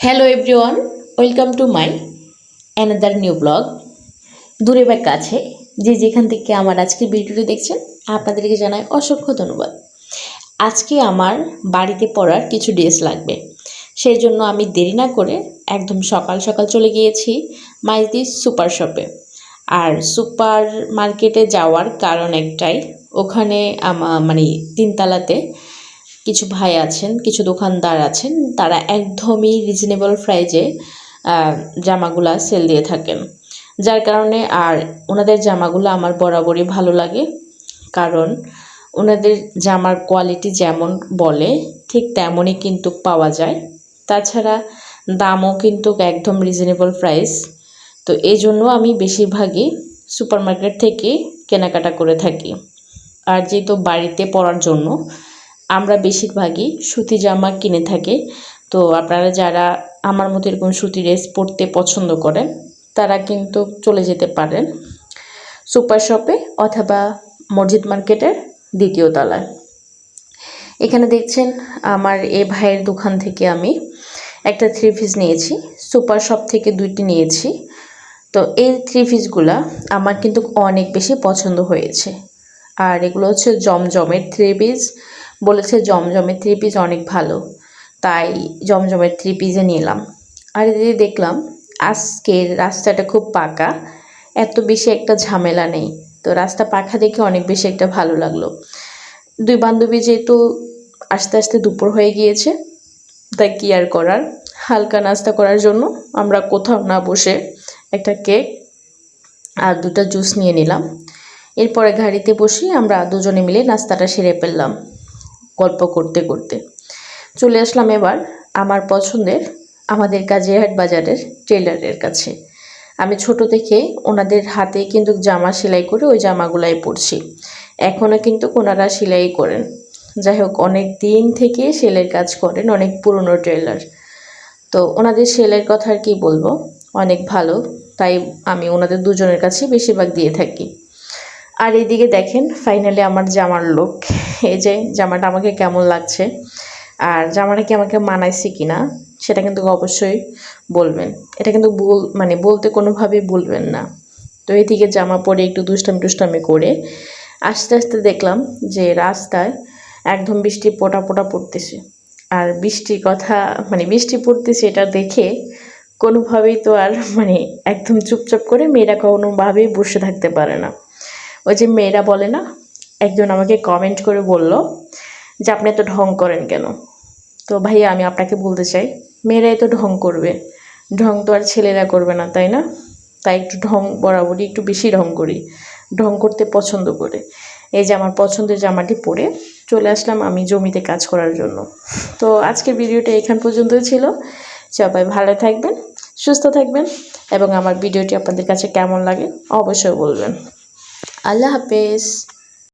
Hello everyone, welcome to my another new blog. দূরে বা কাছে যে যেখান থেকে আমার আজকের ভিডিওটি দেখছেন আপনাদেরকে জানাই অসংখ্য ধন্যবাদ। আজকে আমার বাড়িতে পরার কিছু ড্রেস লাগবে, সেই জন্য আমি দেরি না করে একদম সকাল সকাল চলে গিয়েছি মাইজদি সুপার শপে। আর সুপার মার্কেটে যাওয়ার কারণ একটাই, ওখানে মানে তিনতলাতে কিছু ভাই আছেন, কিছু দোকানদার আছেন, তারা একদমই রিজনেবল প্রাইজে জামাগুলা সেল দিয়ে থাকেন। যার কারণে আর ওনাদের জামাগুলো আমার বরাবরই ভালো লাগে, কারণ ওনাদের জামার কোয়ালিটি যেমন বলে ঠিক তেমনই কিন্তু পাওয়া যায়। তাছাড়া দামও কিন্তু একদম রিজনেবল প্রাইস। তো এই জন্য আমি বেশিরভাগই সুপার মার্কেট থেকে কেনাকাটা করে থাকি। আর যেহেতু বাড়িতে পরার জন্য আমরা বেশিরভাগই সুতি জামা কিনে থাকি। তো আপনারা যারা আমার মতো এরকম সুতি ড্রেস পরতে পছন্দ করেন তারা কিন্তু চলে যেতে পারেন সুপার শপে অথবা মসজিদ মার্কেটের দ্বিতীয় তলায়। এখানে দেখছেন আমার এই ভাইয়ের দোকান থেকে আমি একটা থ্রি পিস নিয়েছি, সুপার শপ থেকে দুইটি নিয়েছি। তো এই থ্রি পিসগুলা আমার কিন্তু অনেক বেশি পছন্দ হয়েছে। আর এগুলো হচ্ছে জমজমের থ্রি পিস, বলেছে জমজমের থ্রি পিস অনেক ভালো, তাই জমজমের থ্রি পিসে নিলাম। আর এদিকে দেখলাম আজকের রাস্তাটা খুব পাকা, এত বেশি একটা ঝামেলা নেই। তো রাস্তা পাকা দেখে অনেক বেশি একটা ভালো লাগলো। দুই বান্ধবী যেহেতু আস্তে আস্তে দুপুর হয়ে গিয়েছে, তাই কি আর করার, হালকা নাস্তা করার জন্য আমরা কোথাও না বসে একটা কেক আর দুটো জুস নিয়ে নিলাম। এরপরে গাড়িতে বসে আমরা দুজনে মিলে নাস্তাটা সেরে ফেললাম। গল্প করতে করতে চলে আসলাম এবার আমার পছন্দের আমাদের কাজিয়াহাট বাজারের টেলারের কাছে। আমি ছোট থেকে ওনাদের হাতে কিন্তু জামা সেলাই করে ওই জামাগুলাই পরছি, এখনও কিন্তু ওনারা সেলাই করেন। যাই হোক, অনেক দিন থেকে সেলাইয়ের কাজ করেন, অনেক পুরনো টেলার। তো ওনাদের সেলাইয়ের কথা আর কি বলবো, অনেক ভালো, তাই আমি ওনাদের দুজনের কাছে বেশিরভাগ দিয়ে থাকি। আর এদিকে দেখেন ফাইনালি আমার জামার লুক। এই যে জামাটা আমাকে কেমন লাগছে আর জামাটা কি আমাকে মানাইছে কিনা সেটা কিন্তু অবশ্যই বলবেন। এটা কিন্তু বলতে কোনোভাবেই বলবেন না। তো এদিকে জামা পরে একটু দুষ্টামি করে আস্তে আস্তে দেখলাম যে রাস্তায় একদম বৃষ্টি পোটা পোটা পড়তেছে। আর বৃষ্টির কথা বৃষ্টি পড়তেছে এটা দেখে কোনোভাবেই তো আর একদম চুপচাপ করে মেয়েরা কোনোভাবেই বসে থাকতে পারে না। ওই যে মেয়েরা বলে না, একজন আমাকে কমেন্ট করে বলল যে আপনি এত ঢং করেন কেন। তো ভাইয়া আমি আপনাকে বলতে চাই, মেয়েরাই তো ঢং করবে, ঢং তো আর ছেলেরা করবে না, তাই না? তাই একটু ঢং বরাবরই একটু বেশি ঢং করি, ঢং করতে পছন্দ করে। এই যে আমার পছন্দের জামাটি পরে চলে আসলাম আমি জমিতে কাজ করার জন্য। তো আজকের ভিডিওটা এখান পর্যন্তই ছিল। সবাই ভালো থাকবেন, সুস্থ থাকবেন, এবং আমার ভিডিওটি আপনাদের কাছে কেমন লাগে অবশ্যই বলবেন। আল্লাহ হাফেজ।